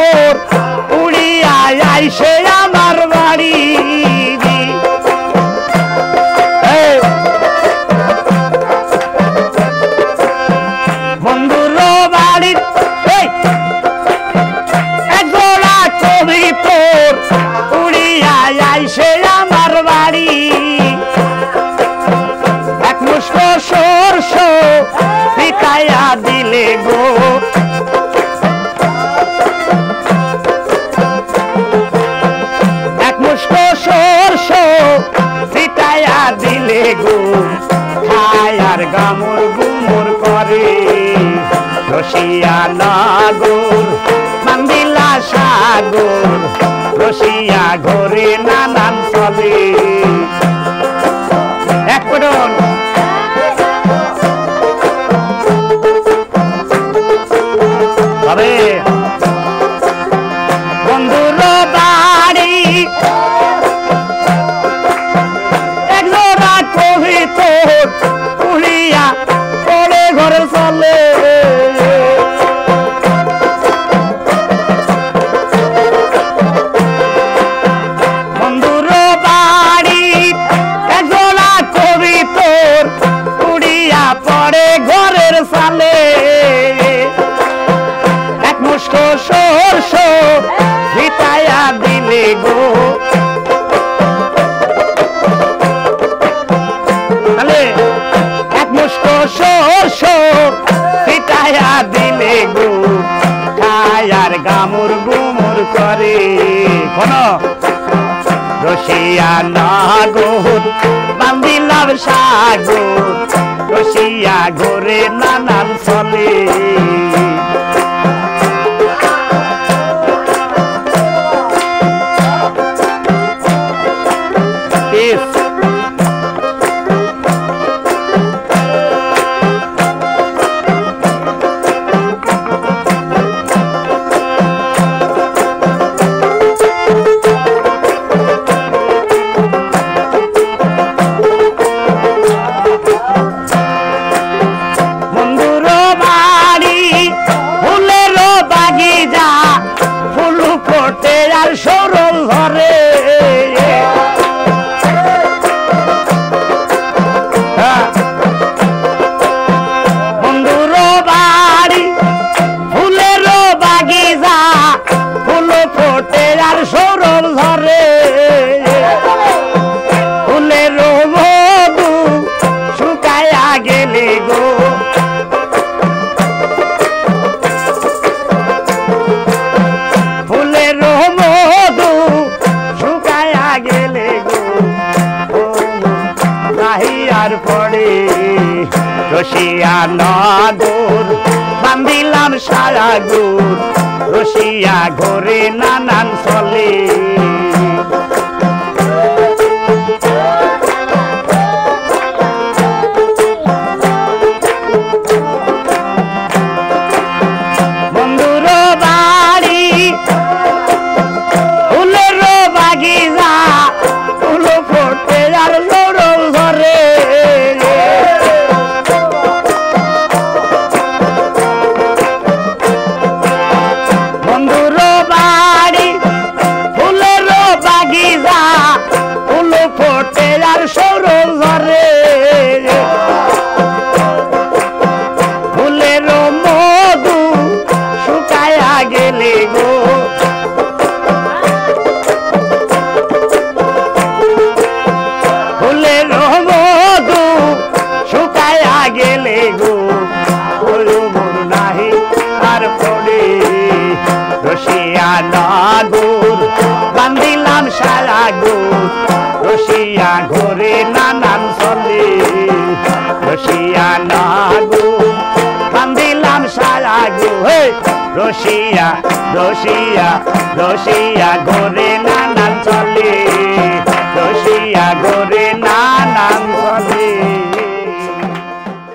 তোর উড়িয়া আইসে আমার বাড়ি বন্ধুর বাড়ি একজোড়া কবি তোর উড়িয়া আইসে আমার বাড়ি এক মুষ্ঠ সরষ পিকাইয়া দিলে গো এক মুষ্ঠ সরষ পিকাইয়া দিলে গো খায়ার গামুর গুমুর করে রসিয়া নাগর মান্দিলা সাগর রসিয়া ঘরে নানান চলে এক পড়ুন বন্ধুর বাড়ি একজোড়া কবি তোর উড়িয়া পড়ে ঘরে চলে বন্ধুর বাড়ি একজোড়া কবি তোর উড়িয়া পড়ে ঘরের চালে এক মুষ্ঠ সরষ ভিতাইয়া দিলে গো এক মুষ্ঠ সরষ ভিতাইয়া দিলে গো খায়ার গামুর গুমুর করে কোন রসিয়া নাগর বান্দিলাম সাগর রসিয়া ঘরে নানান চলে সরল ধরে বন্ধুর বাড়ি ফুলের বাগিচা ফুল ফোটে আর সরল ধরে ফুলের মধু শুকায়া গেলে গো ফুলের মধু শুকায়া গেলে গো নাহিয়ার পড়ে রসিয়া নাগর বান্দিলাম সাগর রসিয়া ঘরে নানান চলে বন্ধুর বাড়ি ফুলের বাগিচা ফুল ফোটে আর সরল ধরে বন্ধুর বাড়ি ফুলের বাগিচা ফুল ফোটে আর সরল ধরে ফুলের মধু শুকায়া গেলে গো ফুলের মধু শুকায়া গেলে গো ফুলমুর নাহি আর পড়ে রসিয়া নাগর বান্দিলাম সাগর রসিয়া ঘরে নানান চলে রসিয়া নাগর বান্দিলাম সাগর রসিয়া রসিয়া রসিয়া ঘরে